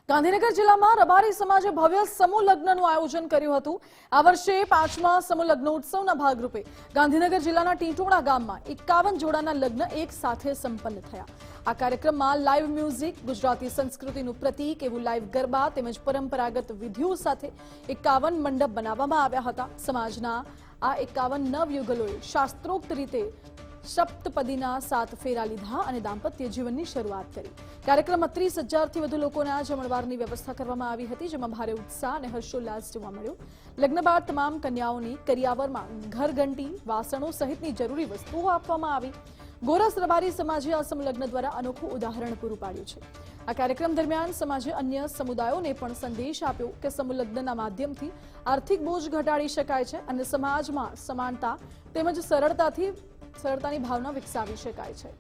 ગાંધીનગર જિલ્લામાં રબારી સમાજે ભવ્ય સમૂહ લગ્નનું આયોજન કર્યું હતું। આ વર્ષે 5મા સમૂહ લગ્નોત્સવના ભાગરૂપે ગાંધીનગર જિલ્લાના ટીટોડા ગામમાં 51 જોડાના લગ્ન એક સાથે સંપન્ન થયા। આ કાર્યક્રમમાં લાઈવ મ્યુઝિક, ગુજરાતી સંસ્કૃતિનું પ્રતીક એવું લાઈવ ગરબા તેમજ પરંપરાગત વિધિઓ સાથે 51 મંડપ બનાવવામાં આવ્યા હતા। સમાજના આ 51 નવયુગલોએ શાસ્ત્રોક્ત રીતે સપ્તપદીના 7 ફેરા લીધા અને દાંપત્ય જીવનની શરૂઆત કરી। કાર્યક્રમમાં 30,000થી વધુ લોકોના જમણવારની વ્યવસ્થા કરવામાં આવી હતી, જેમાં ભારે ઉત્સાહ અને હર્ષોલ્લાસ જોવા મળ્યો। લગ્ન બાદ તમામ કન્યાઓની કરિયાવરમાં ઘરઘંટી, વાસણો સહિતની જરૂરી વસ્તુઓ આપવામાં આવી। ગોરસ રબારી સમાજે આ સમૂહ લગ્ન દ્વારા અનોખું ઉદાહરણ પૂરું પાડ્યું છે। આ કાર્યક્રમ દરમિયાન સમાજે અન્ય સમુદાયોને પણ સંદેશ આપ્યો કે સમૂહ લગ્નના માધ્યમથી આર્થિક બોજ ઘટાડી શકાય છે અને સમાજમાં સમાનતા તેમજ સરળતાની ભાવના વિકસાવી શકાય છે।